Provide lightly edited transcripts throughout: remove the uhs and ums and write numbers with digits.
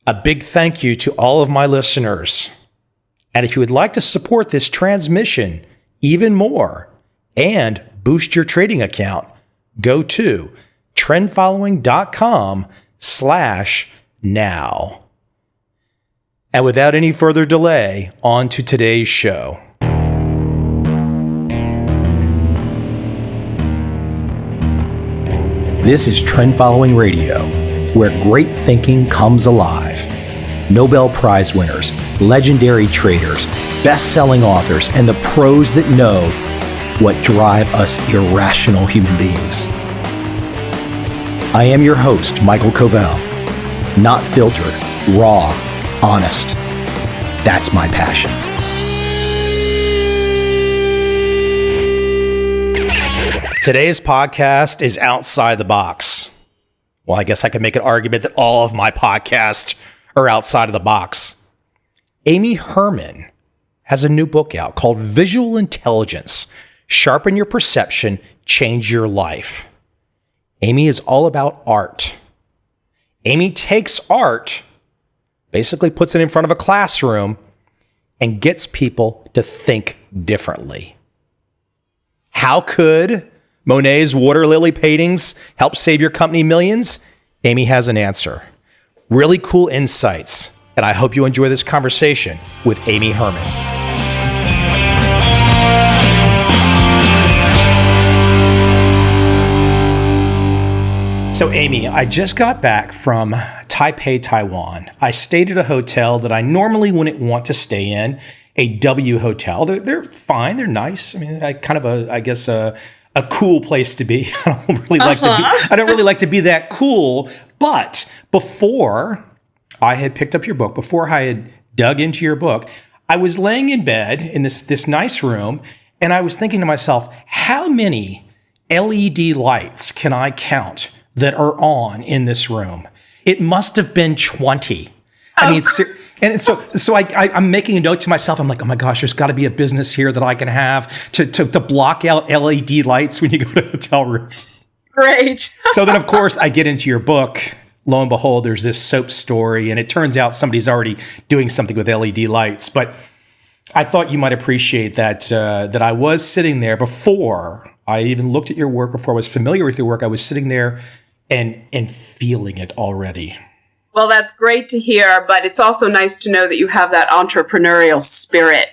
A big thank you to all of my listeners. And if you would like to support this transmission even more and boost your trading account, go to trendfollowing.com/now. And without any further delay, on to today's show. This is Trend Following Radio, where great thinking comes alive. Nobel Prize winners, legendary traders, best-selling authors, and the pros that know what drive us irrational human beings. I am your host, Michael Coveil. Not filtered, raw, honest. That's my passion. Today's podcast is outside the box. Well, I guess I could make an argument that all of my podcasts are outside of the box. Amy Herman has a new book out called Visual Intelligence: Sharpen Your Perception, Change Your Life. Amy is all about art. Amy takes art, basically puts it in front of a classroom, and gets people to think differently. How could Monet's water lily paintings help save your company millions? Amy has an answer. Really cool insights, and I hope you enjoy this conversation with Amy Herman. So Amy, I just got back from Taipei, Taiwan. I stayed at a hotel that I normally wouldn't want to stay in, a W hotel. They're fine, they're nice. I mean, I guess a cool place to be. I don't really like to be that cool. But before I had picked up your book, before I had dug into your book, I was laying in bed in this nice room, and I was thinking to myself, how many LED lights can I count that are on in this room? It must have been 20. I mean, and so I'm making a note to myself. I'm like, oh my gosh, there's got to be a business here that I can have to block out LED lights when you go to hotel rooms. Great. So then, of course, I get into your book. Lo and behold, there's this soap story, and it turns out somebody's already doing something with LED lights. But I thought you might appreciate that I was sitting there before I even looked at your work, before I was familiar with your work. I was sitting there and feeling it already. Well, that's great to hear, but it's also nice to know that you have that entrepreneurial spirit,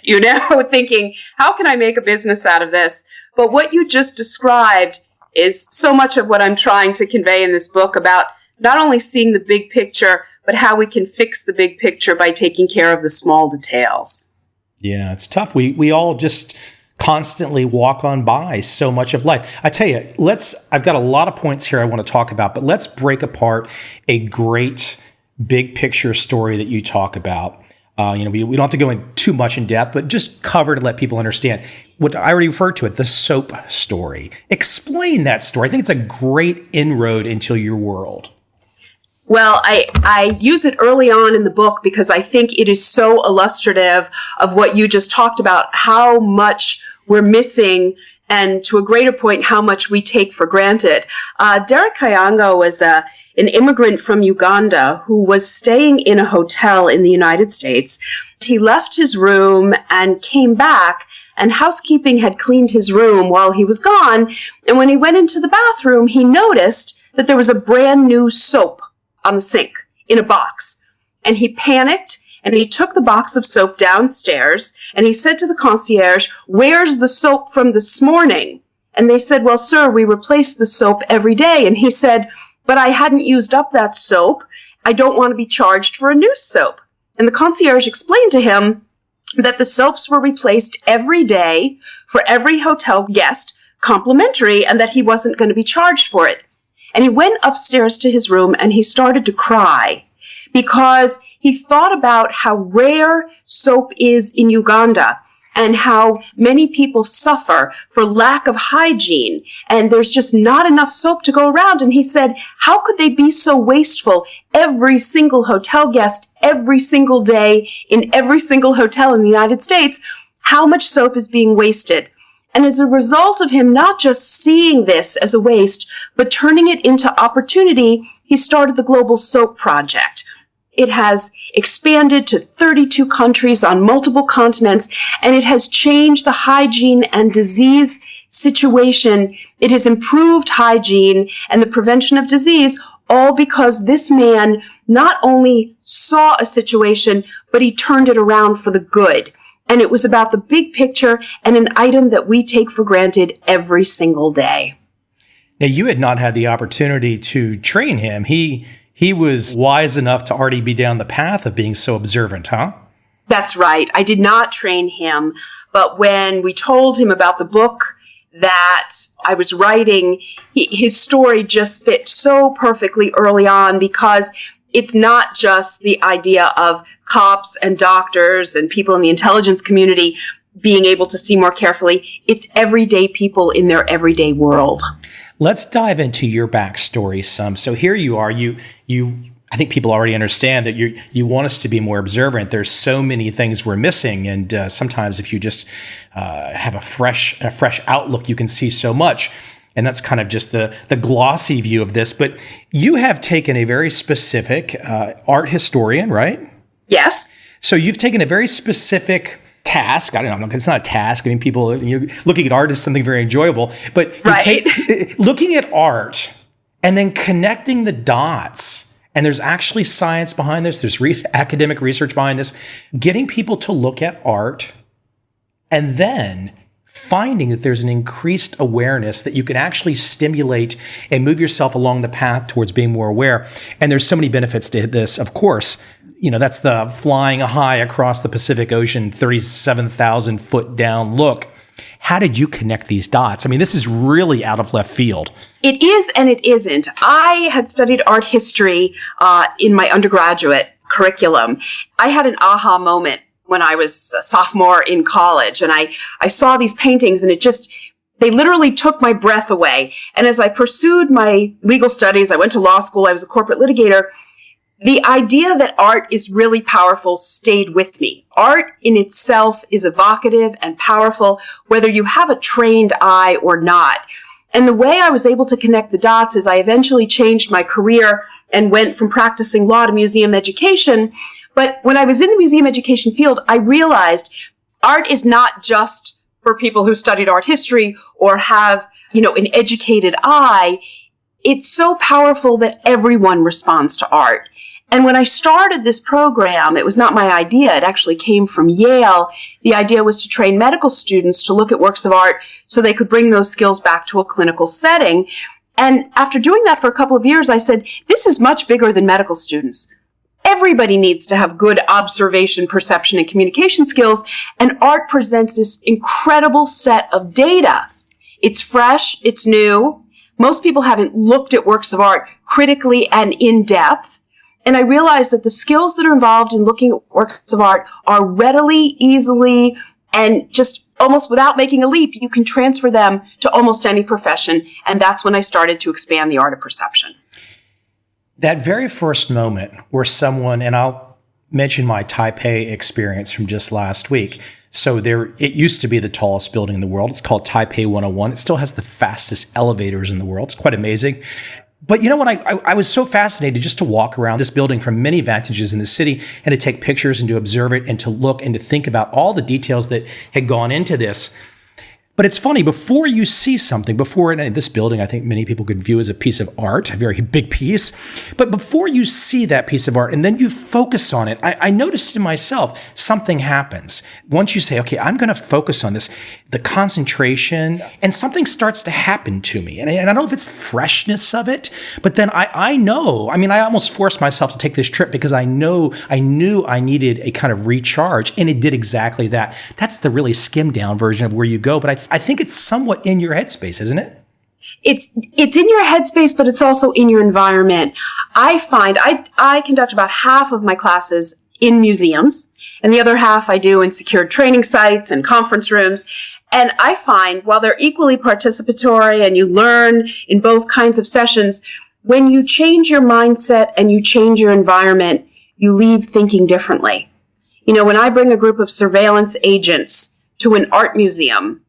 thinking, how can I make a business out of this? But what you just described is so much of what I'm trying to convey in this book about not only seeing the big picture, but how we can fix the big picture by taking care of the small details. Yeah, it's tough. We all just constantly walk on by so much of life. I tell you, I've got a lot of points here I want to talk about, but let's break apart a great big picture story that you talk about. We don't have to go in too much in depth, but just cover to let people understand what I already referred to it, the soap story. Explain that story. I think it's a great inroad into your world. Well, I use it early on in the book because I think it is so illustrative of what you just talked about, how much we're missing, and to a greater point, how much we take for granted. Derek Kayanga was an immigrant from Uganda who was staying in a hotel in the United States. He left his room and came back, and housekeeping had cleaned his room while he was gone. And when he went into the bathroom, he noticed that there was a brand new soap on the sink in a box. And he panicked, and he took the box of soap downstairs, and he said to the concierge, "Where's the soap from this morning?" And they said, "Well, sir, we replace the soap every day." And he said, "But I hadn't used up that soap. I don't want to be charged for a new soap." And the concierge explained to him that the soaps were replaced every day for every hotel guest, complimentary, and that he wasn't going to be charged for it. And he went upstairs to his room and he started to cry because he thought about how rare soap is in Uganda and how many people suffer for lack of hygiene, and there's just not enough soap to go around. And he said, how could they be so wasteful? Every single hotel guest, every single day, in every single hotel in the United States, how much soap is being wasted? And as a result of him not just seeing this as a waste, but turning it into opportunity, he started the Global Soap Project. It has expanded to 32 countries on multiple continents, and it has changed the hygiene and disease situation. It has improved hygiene and the prevention of disease, all because this man not only saw a situation, but he turned it around for the good. And it was about the big picture and an item that we take for granted every single day. Now, you had not had the opportunity to train him. He was wise enough to already be down the path of being so observant, huh? That's right. I did not train him, but when we told him about the book that I was writing, his story just fit so perfectly early on, because it's not just the idea of cops and doctors and people in the intelligence community being able to see more carefully. It's everyday people in their everyday world. Let's dive into your backstory some. So here you are. I think people already understand that you want us to be more observant. There's so many things we're missing, and sometimes if you just have a fresh outlook, you can see so much. And that's kind of just the glossy view of this. But you have taken a very specific art historian, right? Yes. So you've taken a very specific task. I don't know. It's not a task. I mean, people looking at art is something very enjoyable. But right. Looking at art and then connecting the dots. And there's actually science behind this. There's academic research behind this. Getting people to look at art and then finding that there's an increased awareness that you can actually stimulate and move yourself along the path towards being more aware. And there's so many benefits to this, of course. That's the flying high across the Pacific Ocean, 37,000 foot down look. How did you connect these dots? I mean, this is really out of left field. It is and it isn't. I had studied art history in my undergraduate curriculum. I had an aha moment when I was a sophomore in college, and I saw these paintings, and they literally took my breath away. And as I pursued my legal studies, I went to law school, I was a corporate litigator, the idea that art is really powerful stayed with me. Art in itself is evocative and powerful, whether you have a trained eye or not. And the way I was able to connect the dots is I eventually changed my career and went from practicing law to museum education. But when I was in the museum education field, I realized art is not just for people who studied art history or have, an educated eye. It's so powerful that everyone responds to art. And when I started this program, it was not my idea. It actually came from Yale. The idea was to train medical students to look at works of art so they could bring those skills back to a clinical setting. And after doing that for a couple of years, I said, this is much bigger than medical students. Everybody needs to have good observation, perception, and communication skills. And art presents this incredible set of data. It's fresh. It's new. Most people haven't looked at works of art critically and in depth. And I realized that the skills that are involved in looking at works of art are readily, easily, and just almost without making a leap, you can transfer them to almost any profession. And that's when I started to expand the art of perception. That very first moment where someone, and I'll mention my Taipei experience from just last week. So it used to be the tallest building in the world. It's called Taipei 101. It still has the fastest elevators in the world. It's quite amazing. But you know what? I was so fascinated just to walk around this building from many vantages in the city and to take pictures and to observe it and to look and to think about all the details that had gone into this. But it's funny, before you see something, and this building I think many people could view as a piece of art, a very big piece, but before you see that piece of art and then you focus on it, I noticed in myself something happens. Once you say, okay, I'm going to focus on this, the concentration, and something starts to happen to me. And I don't know if it's the freshness of it, but then I almost forced myself to take this trip because I knew I needed a kind of recharge, and it did exactly that. That's the really skimmed down version of where you go, but I think it's somewhat in your headspace, isn't it? It's in your headspace, but it's also in your environment. I find I conduct about half of my classes in museums, and the other half I do in secured training sites and conference rooms. And I find while they're equally participatory and you learn in both kinds of sessions, when you change your mindset and you change your environment, you leave thinking differently. When I bring a group of surveillance agents to an art museum,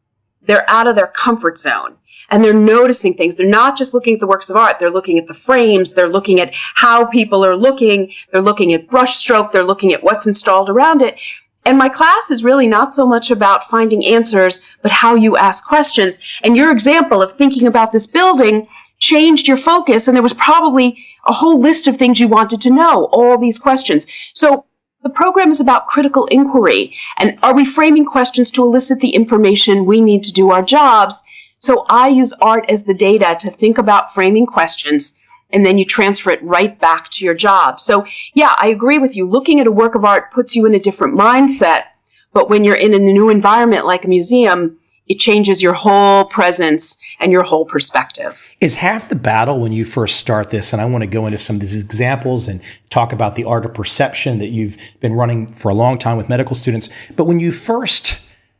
they're out of their comfort zone. and they're noticing things. They're not just looking at the works of art. They're looking at the frames. They're looking at how people are looking. They're looking at brushstroke. They're looking at what's installed around it. And my class is really not so much about finding answers, but how you ask questions. And your example of thinking about this building changed your focus, and there was probably a whole list of things you wanted to know, all these questions. So the program is about critical inquiry. And are we framing questions to elicit the information we need to do our jobs? So I use art as the data to think about framing questions, and then you transfer it right back to your job. So yeah, I agree with you. Looking at a work of art puts you in a different mindset. But when you're in a new environment like a museum, it changes your whole presence and your whole perspective. Is half the battle when you first start this, and I want to go into some of these examples and talk about the art of perception that you've been running for a long time with medical students, but when you first,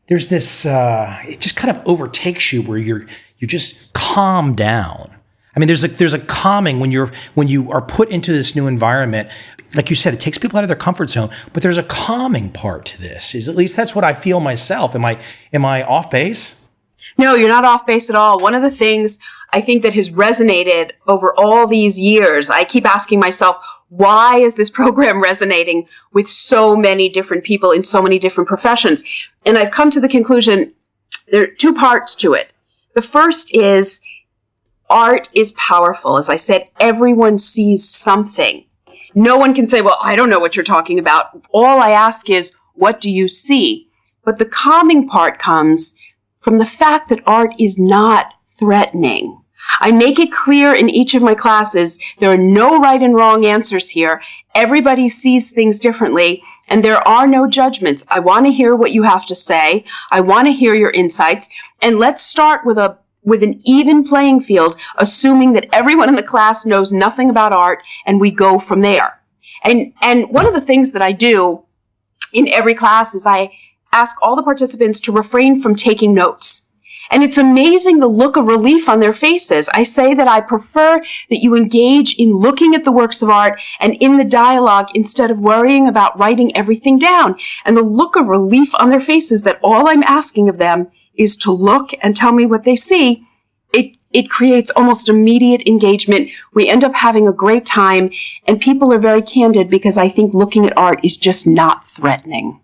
there's this, it just kind of overtakes you where you just calm down. I mean, there's a calming when you are put into this new environment. Like you said, it takes people out of their comfort zone, but there's a calming part to this. At least that's what I feel myself. Am I off base? No, you're not off base at all. One of the things I think that has resonated over all these years, I keep asking myself, why is this program resonating with so many different people in so many different professions? And I've come to the conclusion there are two parts to it. The first is art is powerful. As I said, everyone sees something. No one can say, well, I don't know what you're talking about. All I ask is, what do you see? But the calming part comes from the fact that art is not threatening. I make it clear in each of my classes, there are no right and wrong answers here. Everybody sees things differently, and there are no judgments. I want to hear what you have to say. I want to hear your insights. And let's start with an even playing field, assuming that everyone in the class knows nothing about art, and we go from there. And one of the things that I do in every class is I ask all the participants to refrain from taking notes. And it's amazing the look of relief on their faces. I say that I prefer that you engage in looking at the works of art and in the dialogue instead of worrying about writing everything down. And the look of relief on their faces that all I'm asking of them is to look and tell me what they see. It creates almost immediate engagement. We end up having a great time, and people are very candid because I think looking at art is just not threatening.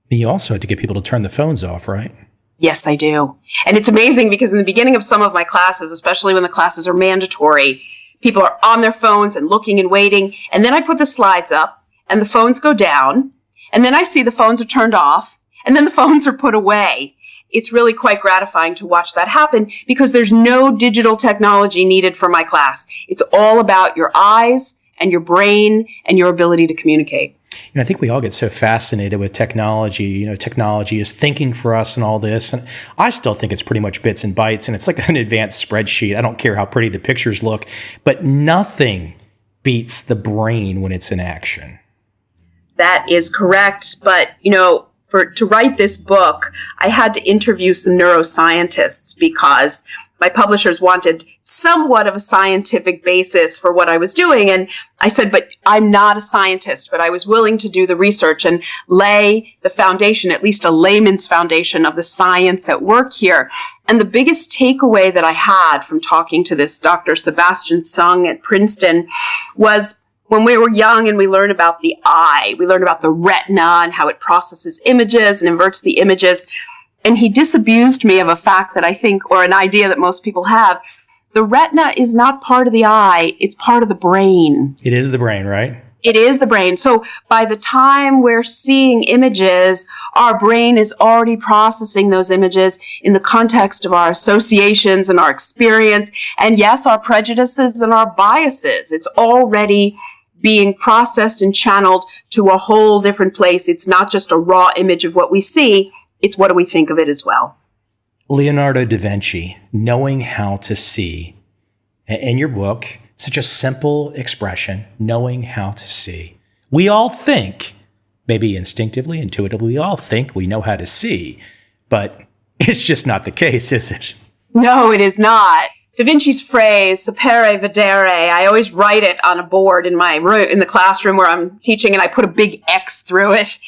You also had to get people to turn the phones off, right? Yes, I do. And it's amazing because in the beginning of some of my classes, especially when the classes are mandatory, people are on their phones and looking and waiting. And then I put the slides up and the phones go down. And then I see the phones are turned off and then the phones are put away. It's really quite gratifying to watch that happen because there's no digital technology needed for my class. It's all about your eyes and your brain and your ability to communicate. I think we all get so fascinated with technology. Technology is thinking for us and all this. And I still think it's pretty much bits and bytes, and it's like an advanced spreadsheet. I don't care how pretty the pictures look, but nothing beats the brain when it's in action. That is correct. But, to write this book, I had to interview some neuroscientists because my publishers wanted somewhat of a scientific basis for what I was doing. And I said, but I'm not a scientist, but I was willing to do the research and lay the foundation, at least a layman's foundation of the science at work here. And the biggest takeaway that I had from talking to this Dr. Sebastian Sung at Princeton was when we were young and we learn about the eye, we learn about the retina and how it processes images and inverts the images. And he disabused me of a fact that I think, or an idea that most people have. The retina is not part of the eye. It's part of the brain. It is the brain, right? It is the brain. So by the time we're seeing images, our brain is already processing those images in the context of our associations and our experience. And yes, our prejudices and our biases. It's already being processed and channeled to a whole different place. It's not just a raw image of what we see. It's what do we think of it as well. Leonardo da Vinci, knowing how to see. In your book, such a simple expression, knowing how to see. We all think, maybe instinctively, intuitively, we all think we know how to see, but it's just not the case, is it? No, it is not. Da Vinci's phrase, sapere vedere, I always write it on a board in my room, in the classroom where I'm teaching, and I put a big X through it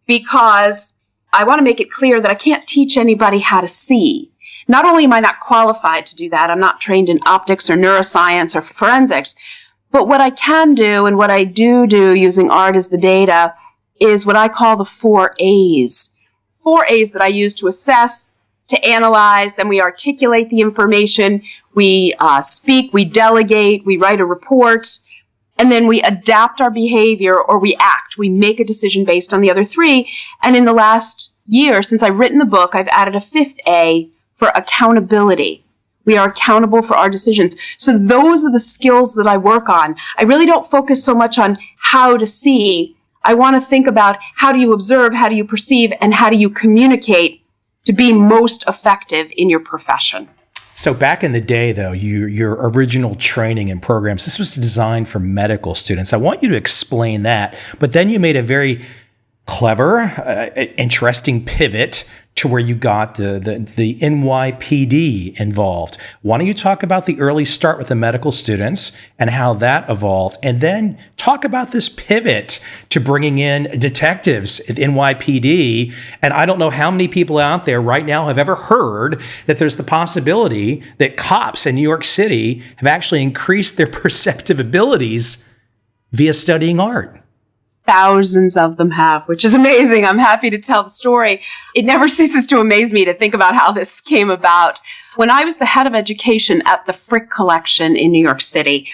because I want to make it clear that I can't teach anybody how to see. Not only am I not qualified to do that, I'm not trained in optics or neuroscience or forensics, but what I can do and what I do using art as the data is what I call the 4 A's. 4 A's that I use to assess, to analyze, then we articulate the information, we speak, we delegate, we write a report, and then we adapt our behavior or we act. We make a decision based on the other 3. And in the last year, since I've written the book, I've added a 5th A for accountability. We are accountable for our decisions. So those are the skills that I work on. I really don't focus so much on how to see. I want to think about how do you observe, how do you perceive, and how do you communicate to be most effective in your profession. So back in the day, though, your original training and programs, this was designed for medical students. I want you to explain that. But then you made a very clever, interesting pivot to where you got the NYPD involved. Why don't you talk about the early start with the medical students and how that evolved, and then talk about this pivot to bringing in detectives at NYPD. And I don't know how many people out there right now have ever heard that there's the possibility that cops in New York City have actually increased their perceptive abilities via studying art. Thousands of them have, which is amazing. I'm happy to tell the story. It never ceases to amaze me to think about how this came about. When I was the head of education at the Frick Collection in New York City,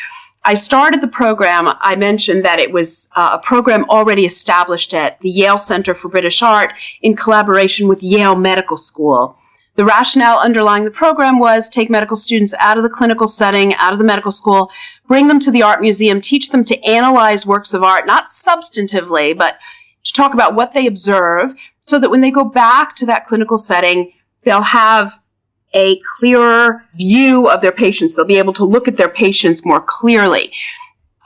I started the program. I mentioned that it was a program already established at the Yale Center for British Art in collaboration with Yale Medical School. The rationale underlying the program was take medical students out of the clinical setting, out of the medical school, bring them to the art museum, teach them to analyze works of art, not substantively, but to talk about what they observe, so that when they go back to that clinical setting, they'll have a clearer view of their patients. They'll be able to look at their patients more clearly.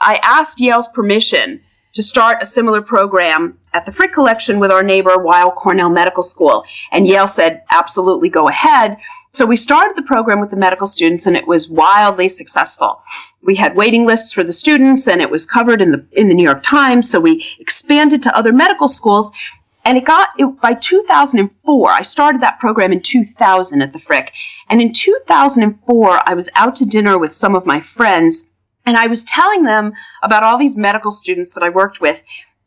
I asked Yale's permission to start a similar program at the Frick Collection with our neighbor, Weill Cornell Medical School. And Yale said, absolutely, go ahead. So we started the program with the medical students, and it was wildly successful. We had waiting lists for the students, and it was covered in the New York Times. So we expanded to other medical schools. And by 2004, I started that program in 2000 at the Frick. And in 2004, I was out to dinner with some of my friends, and I was telling them about all these medical students that I worked with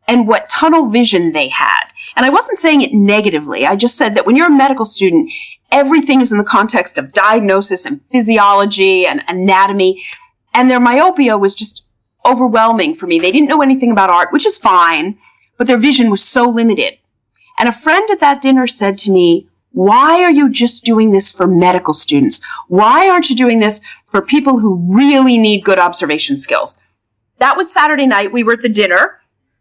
and what tunnel vision they had. And I wasn't saying it negatively. I just said that when you're a medical student, everything is in the context of diagnosis and physiology and anatomy. And their myopia was just overwhelming for me. They didn't know anything about art, which is fine, but their vision was so limited. And a friend at that dinner said to me, why are you just doing this for medical students? Why aren't you doing this for people who really need good observation skills? That was Saturday night. We were at the dinner.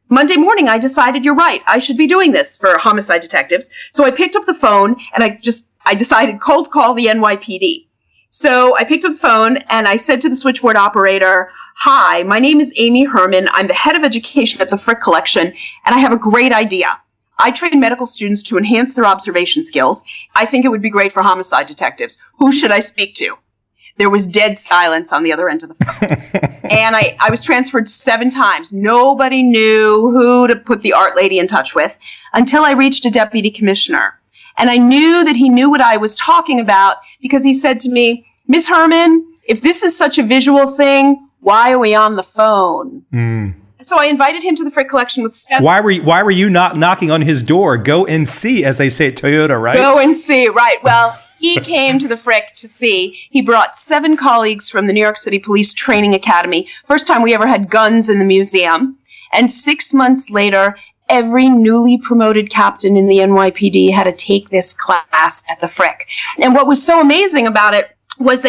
Monday morning, I decided, you're right, I should be doing this for homicide detectives. So I picked up the phone and I decided cold call the NYPD. So I picked up the phone and I said to the switchboard operator, hi, my name is Amy Herman. I'm the head of education at the Frick Collection, and I have a great idea. I train medical students to enhance their observation skills. I think it would be great for homicide detectives. Who should I speak to? There was dead silence on the other end of the phone. And I was transferred 7 times. Nobody knew who to put the art lady in touch with until I reached a deputy commissioner. And I knew that he knew what I was talking about because he said to me, Miss Herman, if this is such a visual thing, why are we on the phone? So I invited him to the Frick Collection with 7. Why were you not knocking on his door? Go and see, as they say at Toyota, right? Go and see, right. Well, he came to the Frick to see. He brought 7 colleagues from the New York City Police Training Academy. First time we ever had guns in the museum. And 6 months later, every newly promoted captain in the NYPD had to take this class at the Frick. And what was so amazing about it was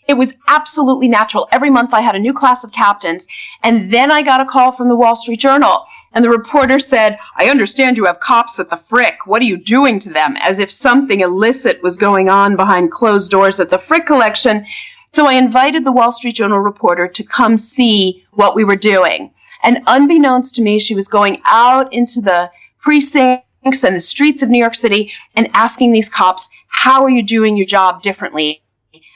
it was absolutely natural. Every month I had a new class of captains. And then I got a call from the Wall Street Journal. And the reporter said, I understand you have cops at the Frick. What are you doing to them? As if something illicit was going on behind closed doors at the Frick Collection. So I invited the Wall Street Journal reporter to come see what we were doing. And unbeknownst to me, she was going out into the precincts and the streets of New York City and asking these cops, how are you doing your job differently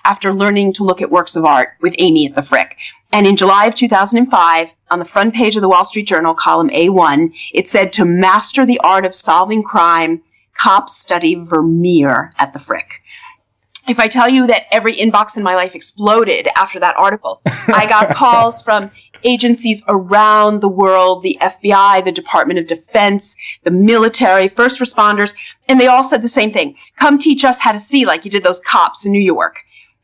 after learning to look at works of art with Amy at the Frick? And in July of 2005, on the front page of the Wall Street Journal, column A1, it said, to master the art of solving crime, cops study Vermeer at the Frick. if I tell you that every inbox in my life exploded after that article, I got calls from agencies around the world, the FBI, the Department of Defense, the military, first responders, and they all said the same thing. Come teach us how to see like you did those cops in New York.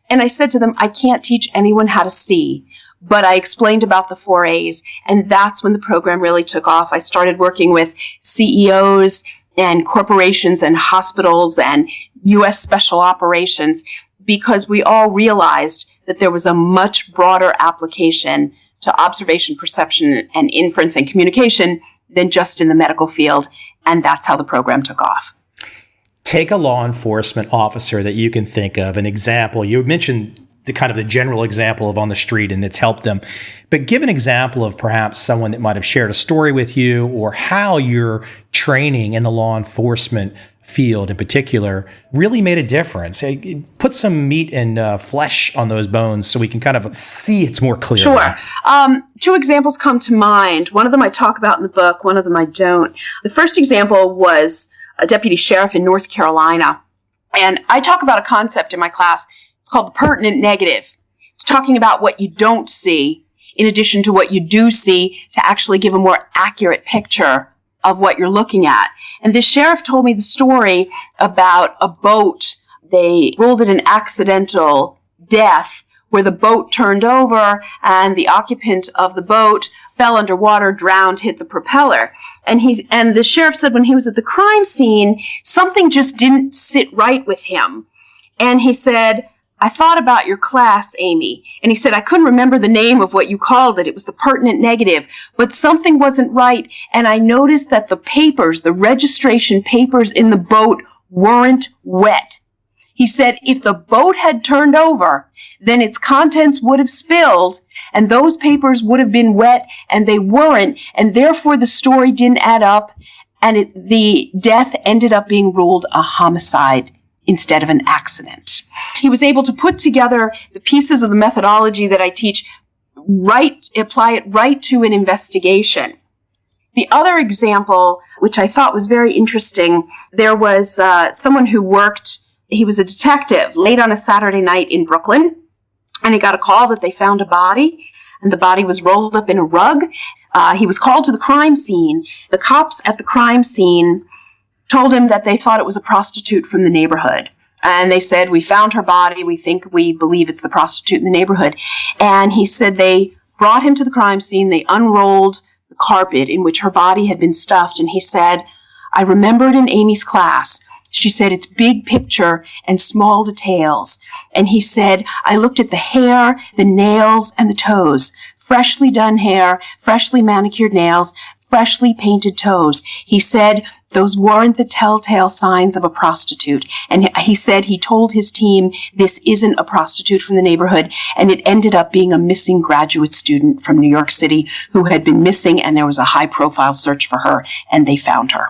And I said to them, I can't teach anyone how to see, but I explained about the 4 A's, and that's when the program really took off. I started working with CEOs and corporations and hospitals and U.S. special operations because we all realized that there was a much broader application to observation, perception, and inference and communication than just in the medical field. And that's how the program took off. Take a law enforcement officer that you can think of, an example. You mentioned the kind of the general example of on the street and it's helped them. But give an example of perhaps someone that might have shared a story with you or how your training in the law enforcement field in particular really made a difference. Put some meat and flesh on those bones so we can kind of see it's more clearly. Sure. 2 examples come to mind. One of them I talk about in the book, one of them I don't. The first example was a deputy sheriff in North Carolina. And I talk about a concept in my class. It's called the pertinent negative. It's talking about what you don't see in addition to what you do see to actually give a more accurate picture of what you're looking at. And this sheriff told me the story about a boat. They ruled it an accidental death where the boat turned over and the occupant of the boat fell underwater, drowned, hit the propeller. And the sheriff said when he was at the crime scene, something just didn't sit right with him. And he said, I thought about your class, Amy. And he said, I couldn't remember the name of what you called it. It was the pertinent negative, but something wasn't right. And I noticed that the papers, the registration papers in the boat weren't wet. He said, if the boat had turned over, then its contents would have spilled and those papers would have been wet and they weren't. And therefore the story didn't add up and the death ended up being ruled a homicide instead of an accident. He was able to put together the pieces of the methodology that I teach, apply it right to an investigation. The other example, which I thought was very interesting, there was someone who worked, he was a detective late on a Saturday night in Brooklyn, and he got a call that they found a body, and the body was rolled up in a rug. He was called to the crime scene. The cops at the crime scene told him that they thought it was a prostitute from the neighborhood. And they said, we found her body. We believe it's the prostitute in the neighborhood. And he said they brought him to the crime scene. They unrolled the carpet in which her body had been stuffed. And he said, I remembered in Amy's class, she said it's big picture and small details. And he said, I looked at the hair, the nails, and the toes. Freshly done hair, freshly manicured nails, freshly painted toes. He said those weren't the telltale signs of a prostitute. And he said he told his team this isn't a prostitute from the neighborhood. And it ended up being a missing graduate student from New York City who had been missing, and there was a high-profile search for her, and they found her.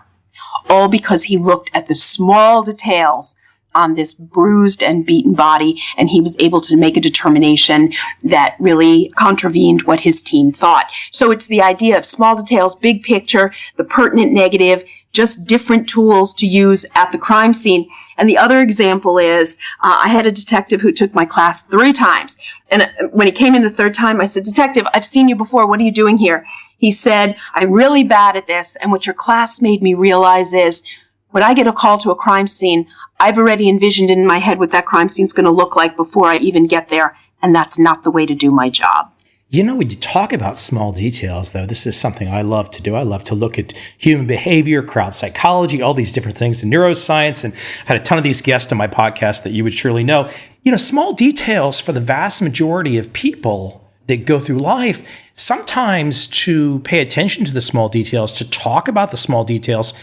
All because he looked at the small details on this bruised and beaten body, and he was able to make a determination that really contravened what his team thought. So it's the idea of small details, big picture, the pertinent negative, just different tools to use at the crime scene. And the other example is, I had a detective who took my class 3 times. And when he came in the 3rd time, I said, Detective, I've seen you before. What are you doing here? He said, I'm really bad at this. And what your class made me realize is, when I get a call to a crime scene, I've already envisioned in my head what that crime scene's going to look like before I even get there. And that's not the way to do my job. You know, when you talk about small details, though, this is something I love to do. I love to look at human behavior, crowd psychology, all these different things, and neuroscience. And I've had a ton of these guests on my podcast that you would surely know. You know, small details for the vast majority of people that go through life, sometimes to pay attention to the small details, to talk about the small details,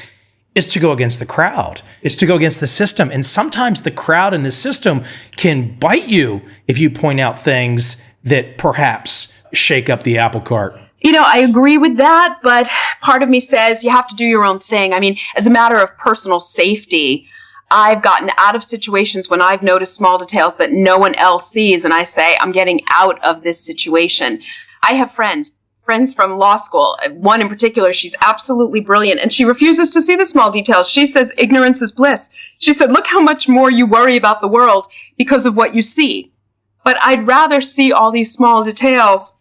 is to go against the crowd, is to go against the system. And sometimes the crowd and the system can bite you if you point out things that perhaps shake up the apple cart. You know, I agree with that, but part of me says you have to do your own thing. I mean, as a matter of personal safety, I've gotten out of situations when I've noticed small details that no one else sees, and I say, I'm getting out of this situation. I have friends friends from law school. One in particular, she's absolutely brilliant, and she refuses to see the small details. She says ignorance is bliss. She said, look how much more you worry about the world because of what you see. But I'd rather see all these small details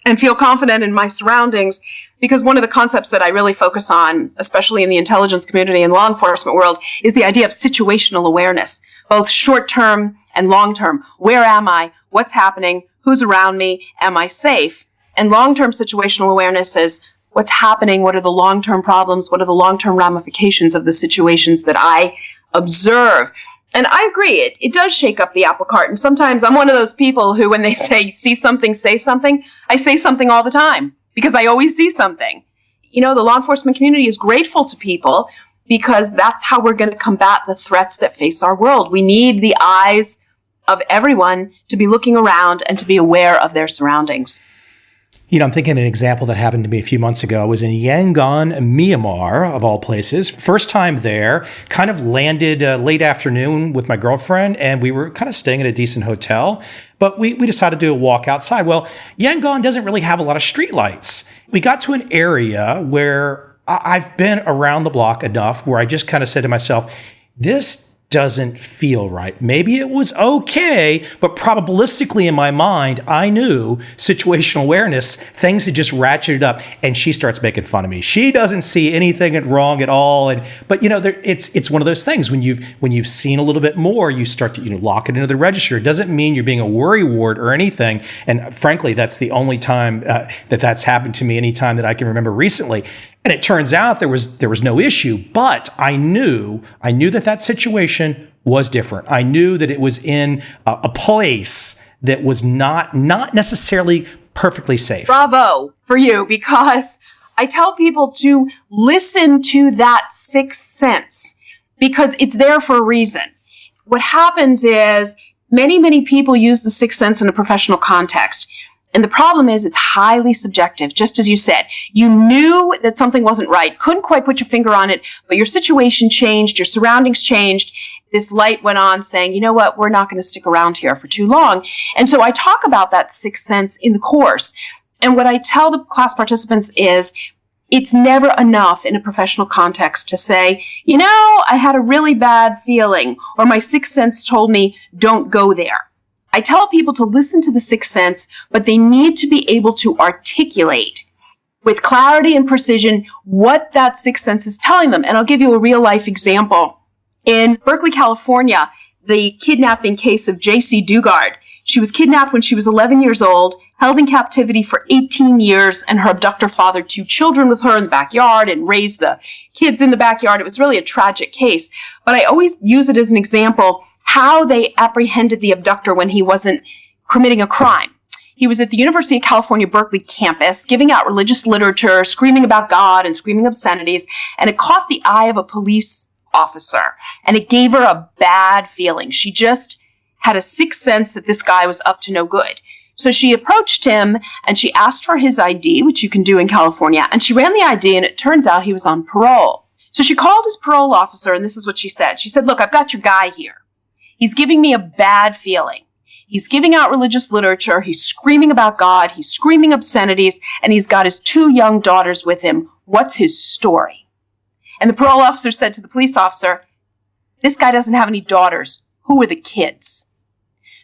and feel confident in my surroundings, because one of the concepts that I really focus on, especially in the intelligence community and law enforcement world, is the idea of situational awareness, both short-term and long-term. Where am I? What's happening? Who's around me? Am I safe? And long-term situational awareness is what's happening? What are the long-term problems? What are the long-term ramifications of the situations that I observe? And I agree, it does shake up the apple cart. And sometimes I'm one of those people who, when they say, see something, say something, I say something all the time because I always see something. You know, the law enforcement community is grateful to people because that's how we're going to combat the threats that face our world. We need the eyes of everyone to be looking around and to be aware of their surroundings. You know, I'm thinking of an example that happened to me a few months ago. I was in Yangon, Myanmar, of all places. First time there, kind of landed late afternoon with my girlfriend, and we were kind of staying at a decent hotel, but we decided to do a walk outside. Well, Yangon doesn't really have a lot of streetlights. We got to an area where I've been around the block enough where I just kind of said to myself, this doesn't feel right. Maybe it was okay, but probabilistically in my mind, I knew situational awareness, things had just ratcheted up, and she starts making fun of me. She doesn't see anything wrong at all. But you know, it's one of those things when you've seen a little bit more, you start to lock it into the register. It doesn't mean you're being a worrywart or anything. And frankly, that's the only time that's happened to me, any time that I can remember recently. And it turns out there was no issue, but I knew that situation was different. I knew that it was in a place that was not necessarily perfectly safe. Bravo for you, because I tell people to listen to that sixth sense because it's there for a reason. What happens is many people use the sixth sense in a professional context. And the problem is it's highly subjective, just as you said. You knew that something wasn't right, couldn't quite put your finger on it, but your situation changed, your surroundings changed. This light went on saying, you know what, we're not going to stick around here for too long. And so I talk about that sixth sense in the course. And what I tell the class participants is it's never enough in a professional context to say, you know, I had a really bad feeling, or my sixth sense told me don't go there. I tell people to listen to the sixth sense, but they need to be able to articulate with clarity and precision what that sixth sense is telling them. And I'll give you a real life example. In Berkeley, California, the kidnapping case of J.C. Dugard. She was kidnapped when she was 11 years old, held in captivity for 18 years, and her abductor fathered 2 children with her in the backyard and raised the kids in the backyard. It was really a tragic case. But I always use it as an example how they apprehended the abductor when he wasn't committing a crime. He was at the University of California, Berkeley campus, giving out religious literature, screaming about God and screaming obscenities, and it caught the eye of a police officer, and it gave her a bad feeling. She just had a sixth sense that this guy was up to no good. So she approached him, and she asked for his ID, which you can do in California, and she ran the ID, and it turns out he was on parole. So she called his parole officer, and this is what she said. She said, look, I've got your guy here. He's giving me a bad feeling. He's giving out religious literature. He's screaming about God. He's screaming obscenities. And he's got his 2 young daughters with him. What's his story? And the parole officer said to the police officer, this guy doesn't have any daughters. Who are the kids?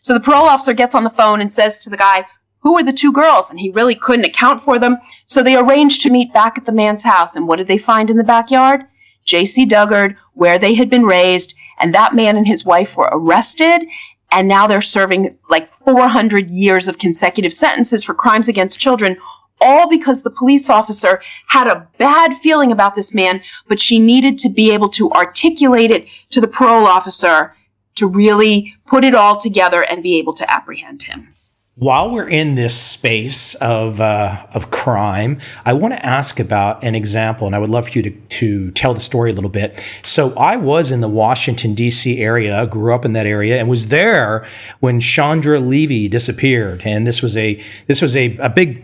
So the parole officer gets on the phone and says to the guy, who are the 2 girls? And he really couldn't account for them. So they arranged to meet back at the man's house. And what did they find in the backyard? J.C. Dugard, where they had been raised. And that man and his wife were arrested, and now they're serving like 400 years of consecutive sentences for crimes against children, all because the police officer had a bad feeling about this man, but she needed to be able to articulate it to the parole officer to really put it all together and be able to apprehend him. While we're in this space of crime, I want to ask about an example, and I would love for you to tell the story a little bit. So I was in the Washington, D.C. area, grew up in that area, and was there when Chandra Levy disappeared. And this was a big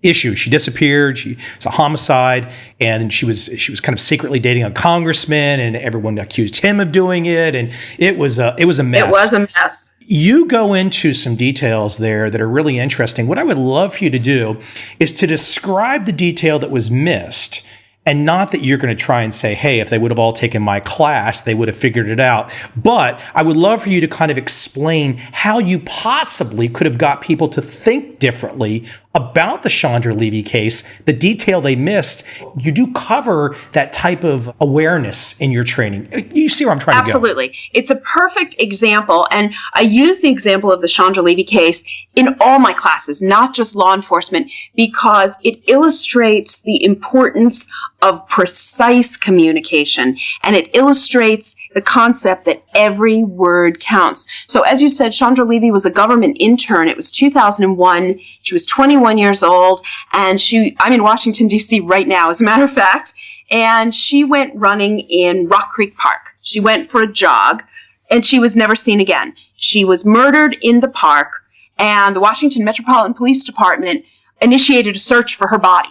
issue. She disappeared. It's a homicide, and she was kind of secretly dating a congressman, and everyone accused him of doing it, and it was a mess. It was a mess. You go into some details there that are really interesting. What I would love for you to do is to describe the detail that was missed. And not that you're going to try and say, hey, if they would have all taken my class, they would have figured it out. But I would love for you to kind of explain how you possibly could have got people to think differently about the Chandra Levy case, the detail they missed. You do cover that type of awareness in your training. You see where I'm trying to go? Absolutely. It's a perfect example. And I use the example of the Chandra Levy case in all my classes, not just law enforcement, because it illustrates the importance of precise communication. And it illustrates the concept that every word counts. So as you said, Chandra Levy was a government intern. It was 2001. She was 21 years old. And I'm in Washington, D.C. right now, as a matter of fact. And she went running in Rock Creek Park. She went for a jog, and she was never seen again. She was murdered in the park, and the Washington Metropolitan Police Department initiated a search for her body.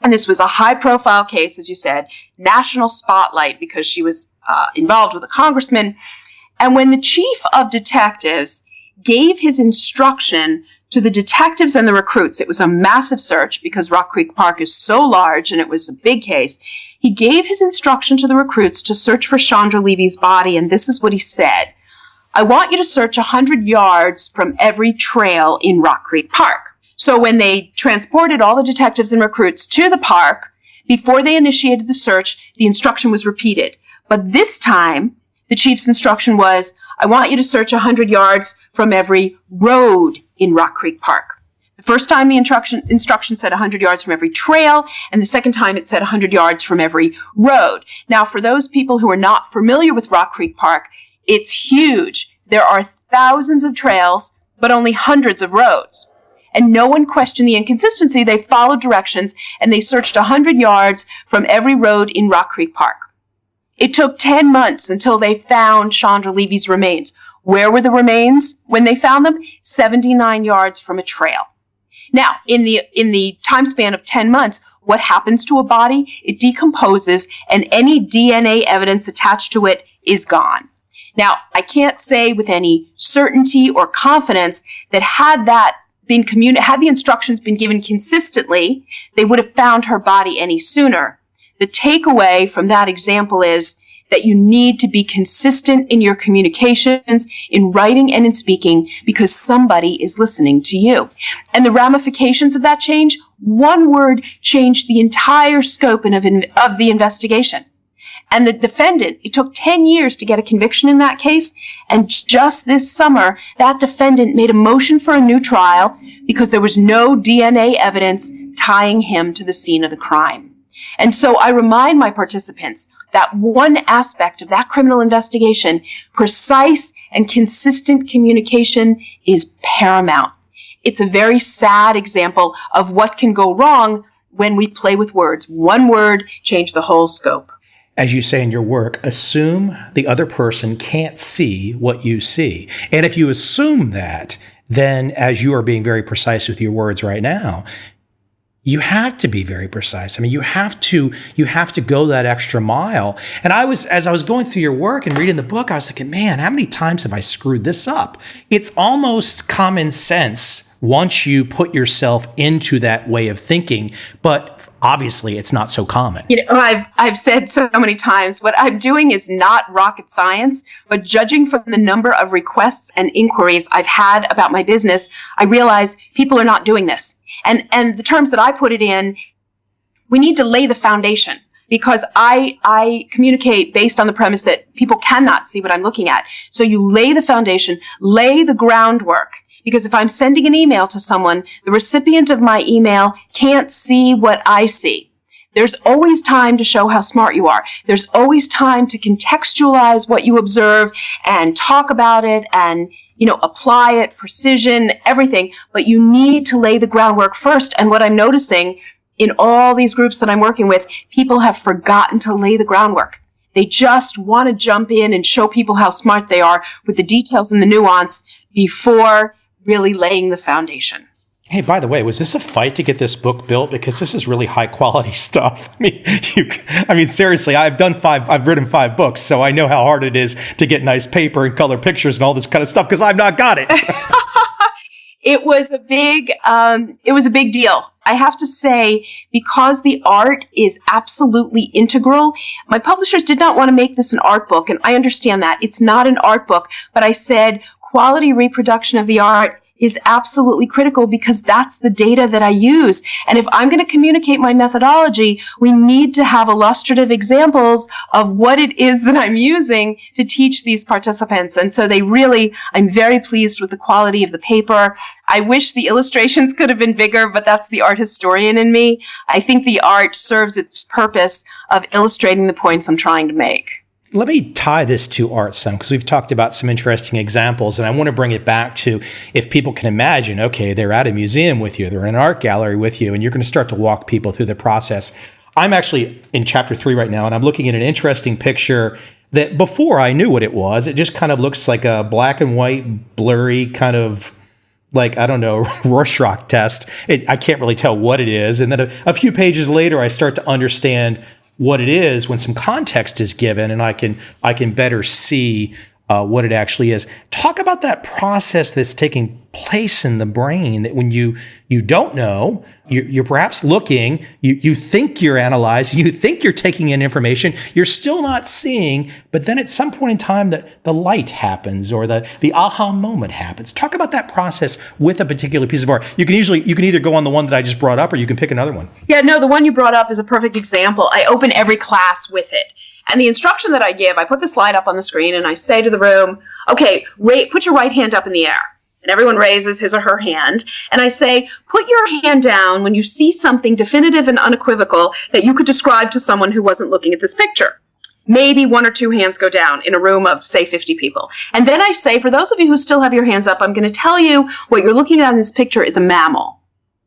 And this was a high-profile case, as you said, national spotlight, because she was involved with a congressman. And when the chief of detectives gave his instruction to the detectives and the recruits, it was a massive search because Rock Creek Park is so large and it was a big case. He gave his instruction to the recruits to search for Chandra Levy's body, and this is what he said. I want you to search 100 yards from every trail in Rock Creek Park. So when they transported all the detectives and recruits to the park, before they initiated the search, the instruction was repeated. But this time, the chief's instruction was, I want you to search 100 yards from every road in Rock Creek Park. The first time the instruction said 100 yards from every trail, and the second time it said 100 yards from every road. Now, for those people who are not familiar with Rock Creek Park, it's huge. There are thousands of trails, but only hundreds of roads. And no one questioned the inconsistency. They followed directions, and they searched 100 yards from every road in Rock Creek Park. It took 10 months until they found Chandra Levy's remains. Where were the remains when they found them? 79 yards from a trail. Now, in the time span of 10 months, what happens to a body? It decomposes, and any DNA evidence attached to it is gone. Now, I can't say with any certainty or confidence that had the instructions been given consistently, they would have found her body any sooner. The takeaway from that example is that you need to be consistent in your communications, in writing and in speaking, because somebody is listening to you. And the ramifications of that change, one word changed the entire scope of the investigation. And the defendant, it took 10 years to get a conviction in that case. And just this summer, that defendant made a motion for a new trial because there was no DNA evidence tying him to the scene of the crime. And so I remind my participants that one aspect of that criminal investigation, precise and consistent communication, is paramount. It's a very sad example of what can go wrong when we play with words. One word changed the whole scope. As you say in your work, assume the other person can't see what you see. And if you assume that, then as you are being very precise with your words right now, you have to be very precise. I mean, you have to go that extra mile. And as I was going through your work and reading the book, I was thinking, man, how many times have I screwed this up? It's almost common sense once you put yourself into that way of thinking, but obviously it's not so common. You know, I've said so many times, what I'm doing is not rocket science, but judging from the number of requests and inquiries I've had about my business, I realize people are not doing this. And the terms that I put it in, we need to lay the foundation, because I communicate based on the premise that people cannot see what I'm looking at. So you lay the foundation, lay the groundwork. Because if I'm sending an email to someone, the recipient of my email can't see what I see. There's always time to show how smart you are. There's always time to contextualize what you observe and talk about it and, apply it, precision, everything. But you need to lay the groundwork first. And what I'm noticing in all these groups that I'm working with, people have forgotten to lay the groundwork. They just want to jump in and show people how smart they are with the details and the nuance before really laying the foundation. Hey, by the way, was this a fight to get this book built? Because this is really high quality stuff. I mean, seriously, I've written 5 books, so I know how hard it is to get nice paper and color pictures and all this kind of stuff because I've not got it. It was a big deal. I have to say, because the art is absolutely integral, my publishers did not want to make this an art book, and I understand that. It's not an art book, but I said quality reproduction of the art is absolutely critical because that's the data that I use. And if I'm going to communicate my methodology, we need to have illustrative examples of what it is that I'm using to teach these participants. And so I'm very pleased with the quality of the paper. I wish the illustrations could have been bigger, but that's the art historian in me. I think the art serves its purpose of illustrating the points I'm trying to make. Let me tie this to art some, because we've talked about some interesting examples, and I want to bring it back to if people can imagine, okay, they're at a museum with you, they're in an art gallery with you, and you're going to start to walk people through the process. I'm actually in chapter 3 right now, and I'm looking at an interesting picture that before I knew what it was, it just kind of looks like a black and white, blurry kind of like, I don't know, Rorschach test. I can't really tell what it is. And then a few pages later, I start to understand what it is when some context is given, and I can better see what it actually is. Talk about that process that's taking place in the brain, that when you don't know, you're perhaps looking, you think you're analyzing, you think you're taking in information, you're still not seeing, but then at some point in time the light happens or the aha moment happens. Talk about that process with a particular piece of art. You can either go on the one that I just brought up or you can pick another one. Yeah, no, the one you brought up is a perfect example. I open every class with it. And the instruction that I give, I put the slide up on the screen and I say to the room, okay, put your right hand up in the air. And everyone raises his or her hand. And I say, put your hand down when you see something definitive and unequivocal that you could describe to someone who wasn't looking at this picture. Maybe 1 or 2 hands go down in a room of, say, 50 people. And then I say, for those of you who still have your hands up, I'm going to tell you what you're looking at in this picture is a mammal.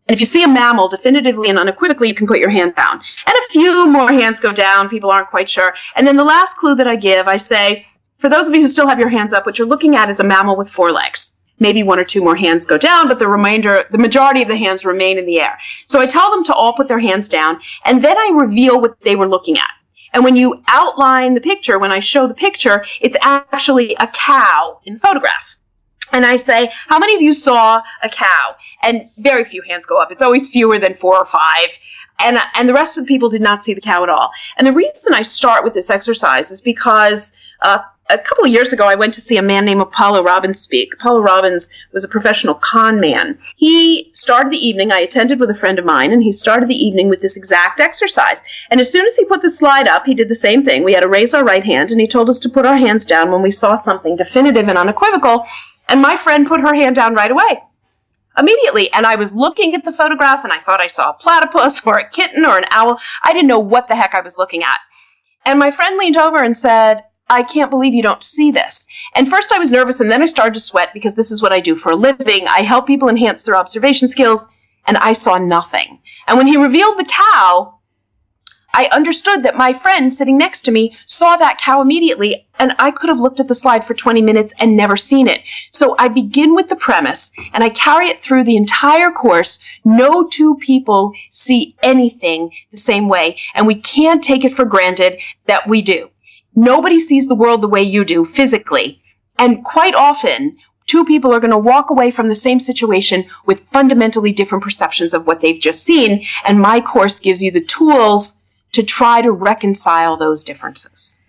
And if you see a mammal definitively and unequivocally, you can put your hand down. And a few more hands go down. People aren't quite sure. And then the last clue that I give, I say, for those of you who still have your hands up, what you're looking at is a mammal with 4 legs. Maybe 1 or 2 more hands go down, but the majority of the hands remain in the air. So I tell them to all put their hands down, and then I reveal what they were looking at. And when you outline the picture, when I show the picture, it's actually a cow in the photograph. And I say, how many of you saw a cow? And very few hands go up. It's always fewer than 4 or 5. And the rest of the people did not see the cow at all. And the reason I start with this exercise is because a couple of years ago, I went to see a man named Apollo Robbins speak. Apollo Robbins was a professional con man. He started the evening, I attended with a friend of mine, and he started the evening with this exact exercise. And as soon as he put the slide up, he did the same thing. We had to raise our right hand, and he told us to put our hands down when we saw something definitive and unequivocal. And my friend put her hand down right away, immediately. And I was looking at the photograph, and I thought I saw a platypus or a kitten or an owl. I didn't know what the heck I was looking at. And my friend leaned over and said, I can't believe you don't see this. And first I was nervous, and then I started to sweat because this is what I do for a living. I help people enhance their observation skills, and I saw nothing. And when he revealed the cow, I understood that my friend sitting next to me saw that cow immediately, and I could have looked at the slide for 20 minutes and never seen it. So I begin with the premise, and I carry it through the entire course. No 2 people see anything the same way, and we can't take it for granted that we do. Nobody sees the world the way you do physically. And quite often, 2 people are going to walk away from the same situation with fundamentally different perceptions of what they've just seen. And my course gives you the tools to try to reconcile those differences.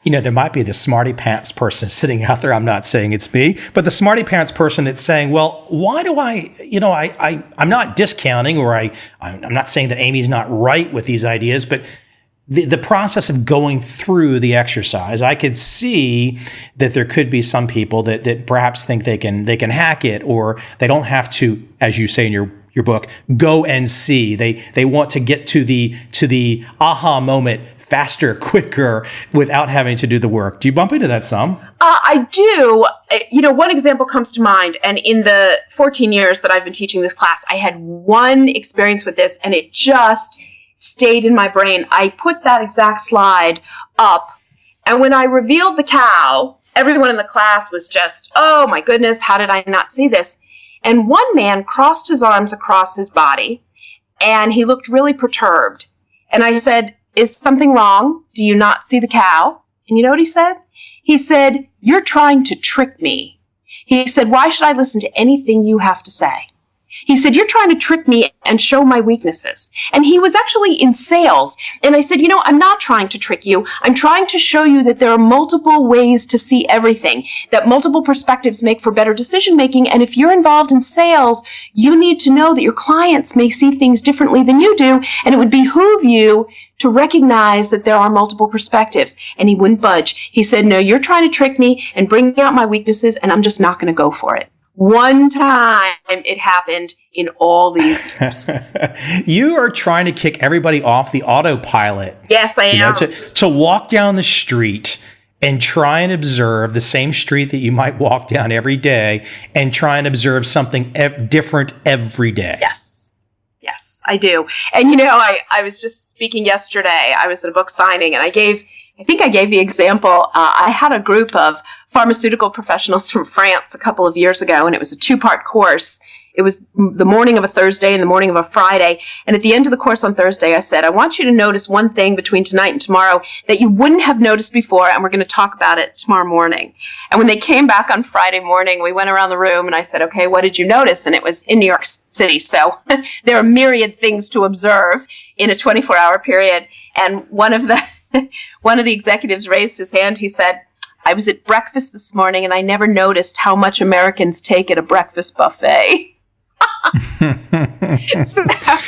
You know, there might be the smarty pants person sitting out there. I'm not saying it's me, but the smarty pants person that's saying, well, why do I'm not discounting, or I'm not saying that Amy's not right with these ideas, but the process of going through the exercise, I could see that there could be some people that perhaps think they can hack it, or they don't have to, as you say in your book, go and see. They want to get to the aha moment faster, quicker, without having to do the work. Do you bump into that some? I do. One example comes to mind, and in the 14 years that I've been teaching this class, I had one experience with this, and it just stayed in my brain. I put that exact slide up, and when I revealed the cow, everyone in the class was just, oh my goodness, how did I not see this? And one man crossed his arms across his body, and he looked really perturbed. And I said, "Is something wrong? Do you not see the cow?" And you know what he said? He said, "You're trying to trick me." He said, "Why should I listen to anything you have to say?" He said, "You're trying to trick me and show my weaknesses." And he was actually in sales. And I said, "I'm not trying to trick you. I'm trying to show you that there are multiple ways to see everything, that multiple perspectives make for better decision making. And if you're involved in sales, you need to know that your clients may see things differently than you do. And it would behoove you to recognize that there are multiple perspectives." And he wouldn't budge. He said, "No, you're trying to trick me and bring out my weaknesses, and I'm just not going to go for it." One time it happened in all these years. You are trying to kick everybody off the autopilot. Yes, I am. To walk down the street and try and observe the same street that you might walk down every day and try and observe something different every day. Yes. Yes, I do. And I was just speaking yesterday. I was at a book signing, and I think I gave the example. I had a group of pharmaceutical professionals from France a couple of years ago, and it was a 2-part course. It was the morning of a Thursday and the morning of a Friday. And at the end of the course on Thursday, I said, "I want you to notice one thing between tonight and tomorrow that you wouldn't have noticed before, and we're going to talk about it tomorrow morning." And when they came back on Friday morning, we went around the room, and I said, "Okay, what did you notice?" And it was in New York City. So there are myriad things to observe in a 24-hour period. And one of the executives raised his hand. He said, "I was at breakfast this morning, and I never noticed how much Americans take at a breakfast buffet." So that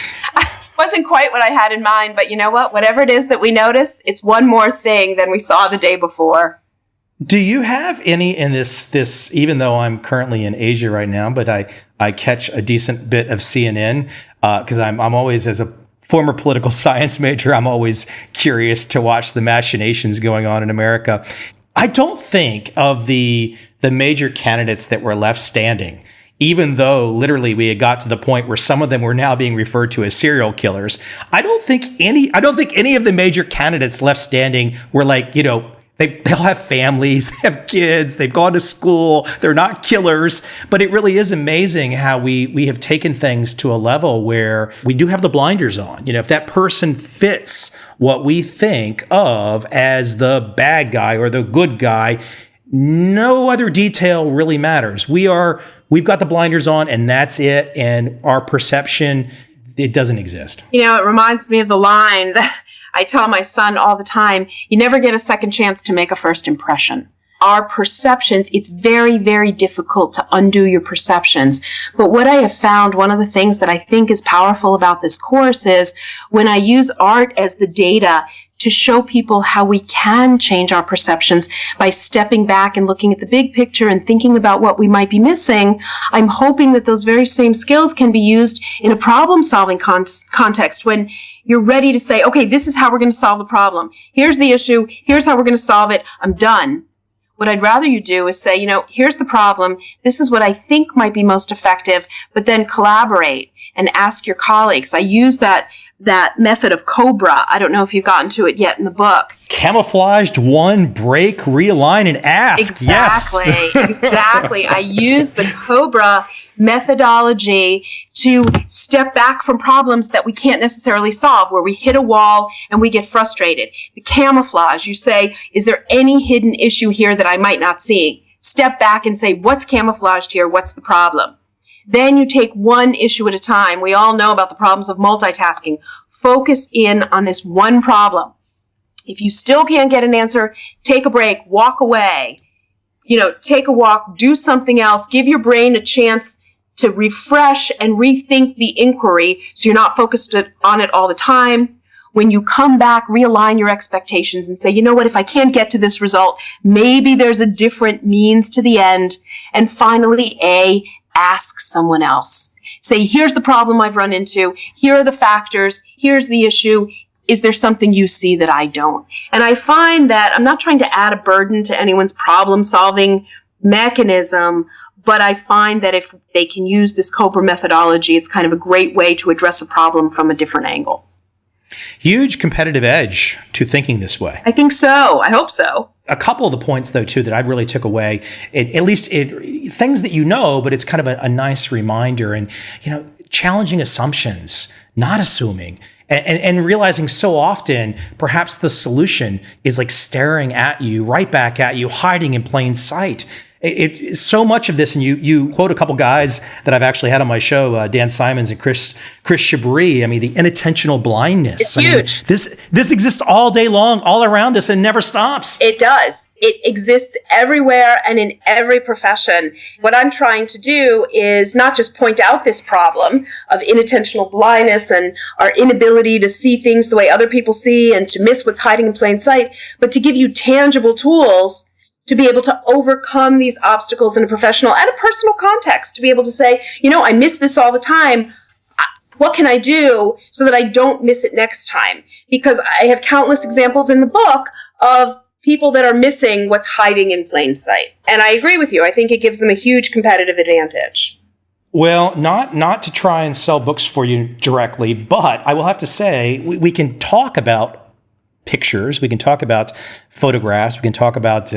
wasn't quite what I had in mind, but you know what? Whatever it is that we notice, it's one more thing than we saw the day before. Do you have any in this, even though I'm currently in Asia right now, but I catch a decent bit of CNN, because I'm always, as a former political science major, I'm always curious to watch the machinations going on in America. I don't think of the major candidates that were left standing, even though literally we had got to the point where some of them were now being referred to as serial killers. I don't think any of the major candidates left standing were like, they'll have families, they have kids, they've gone to school, they're not killers. But it really is amazing how we have taken things to a level where we do have the blinders on. If that person fits what we think of as the bad guy or the good guy, no other detail really matters. We've got the blinders on, and that's it. And our perception, it doesn't exist. It reminds me of the line that I tell my son all the time: you never get a second chance to make a first impression. Our perceptions, it's very, very difficult to undo your perceptions. But what I have found, one of the things that I think is powerful about this course is when I use art as the data to show people how we can change our perceptions by stepping back and looking at the big picture and thinking about what we might be missing, I'm hoping that those very same skills can be used in a problem-solving context when you're ready to say, okay, this is how we're going to solve the problem. Here's the issue. Here's how we're going to solve it. I'm done. What I'd rather you do is say, here's the problem. This is what I think might be most effective, but then collaborate and ask your colleagues. I use that method of COBRA. I don't know if you've gotten to it yet in the book. Camouflaged, one, break, realign, and ask. Exactly. Yes. Exactly. I use the COBRA methodology to step back from problems that we can't necessarily solve, where we hit a wall and we get frustrated. The camouflage, you say, is there any hidden issue here that I might not see? Step back and say, what's camouflaged here? What's the problem? Then you take one issue at a time. We all know about the problems of multitasking. Focus in on this one problem. If you still can't get an answer, take a break, walk away, take a walk, do something else, give your brain a chance to refresh and rethink the inquiry so you're not focused on it all the time. When you come back, realign your expectations and say, you know what, if I can't get to this result, maybe there's a different means to the end. And finally, ask someone else. Say, here's the problem I've run into. Here are the factors. Here's the issue. Is there something you see that I don't? And I find that I'm not trying to add a burden to anyone's problem-solving mechanism, but I find that if they can use this COBRA methodology, it's kind of a great way to address a problem from a different angle. Huge competitive edge to thinking this way. I think so. I hope so. a couple of the points, though, too, that I really took away, at least things that you know, but it's kind of a nice reminder. And, challenging assumptions, not assuming, and realizing so often perhaps the solution is like staring at you, right back at you, hiding in plain sight. So much of this, and you quote a couple guys that I've actually had on my show, Dan Simons and Chris Chabris. I mean, the inattentional blindness. It's huge. This exists all day long, all around us, and never stops. It does. It exists everywhere and in every profession. What I'm trying to do is not just point out this problem of inattentional blindness and our inability to see things the way other people see and to miss what's hiding in plain sight, but to give you tangible tools to be able to overcome these obstacles in a professional and a personal context, to be able to say, I miss this all the time. What can I do so that I don't miss it next time? Because I have countless examples in the book of people that are missing what's hiding in plain sight. And I agree with you. I think it gives them a huge competitive advantage. Well, not to try and sell books for you directly, but I will have to say we can talk about pictures, we can talk about photographs, we can talk about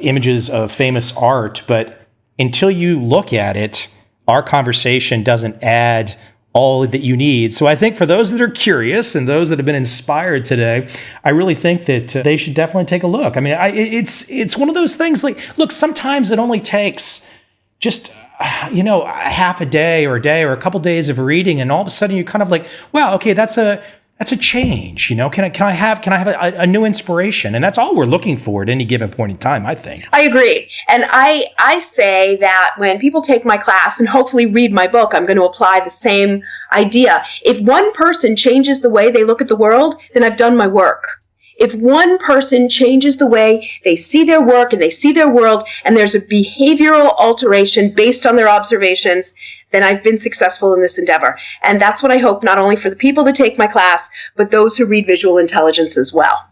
images of famous art, but until you look at it, our conversation doesn't add all that you need. So I think for those that are curious and those that have been inspired today, I really think that they should definitely take a look. I mean, it's one of those things like, look, sometimes it only takes just half a day or a couple days of reading, and all of a sudden you're kind of like, wow, okay, that's a change. Can I have a new inspiration? And that's all we're looking for at any given point in time, I think. I agree. And I say that when people take my class and hopefully read my book, I'm going to apply the same idea. If one person changes the way they look at the world, then I've done my work. If one person changes the way they see their work and they see their world, and there's a behavioral alteration based on their observations, then I've been successful in this endeavor. And that's what I hope, not only for the people that take my class, but those who read Visual Intelligence as well.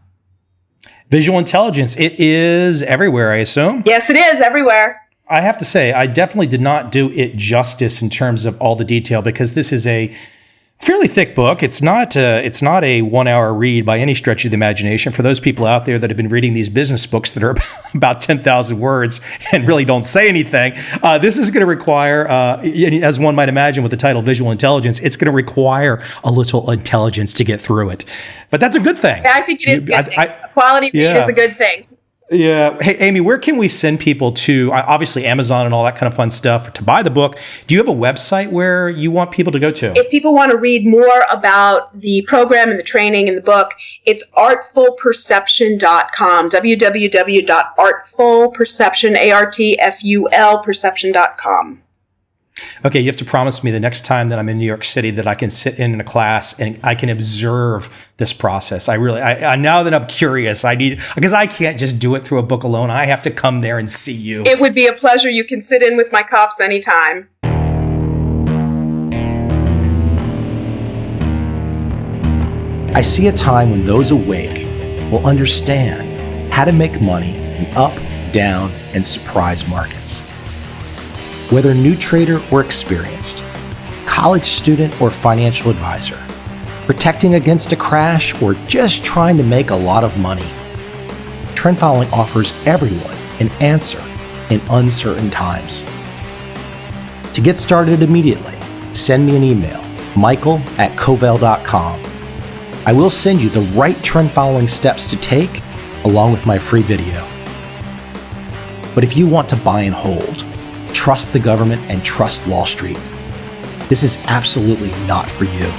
Visual Intelligence, it is everywhere, I assume? Yes, it is everywhere. I have to say, I definitely did not do it justice in terms of all the detail, because this is a fairly thick book. It's not a 1 hour read by any stretch of the imagination. For those people out there that have been reading these business books that are about 10,000 words and really don't say anything, this is going to require, as one might imagine with the title Visual Intelligence, it's going to require a little intelligence to get through it. But that's a good thing. I think it is a good thing. A quality read is a good thing. Yeah. Hey, Amy, where can we send people to, obviously Amazon and all that kind of fun stuff, to buy the book? Do you have a website where you want people to go to? If people want to read more about the program and the training and the book, it's artfulperception.com, www.artfulperception, perception.com. Okay, you have to promise me the next time that I'm in New York City that I can sit in a class and I can observe this process. I now that I'm curious, because I can't just do it through a book alone. I have to come there and see you. It would be a pleasure. You can sit in with my cops anytime. I see a time when those awake will understand how to make money in up, down, and surprise markets. Whether new trader or experienced, college student or financial advisor, protecting against a crash or just trying to make a lot of money, trend following offers everyone an answer in uncertain times. To get started immediately, send me an email, michael@covel.com. I will send you the right trend following steps to take along with my free video. But if you want to buy and hold, trust the government and trust Wall Street, this is absolutely not for you.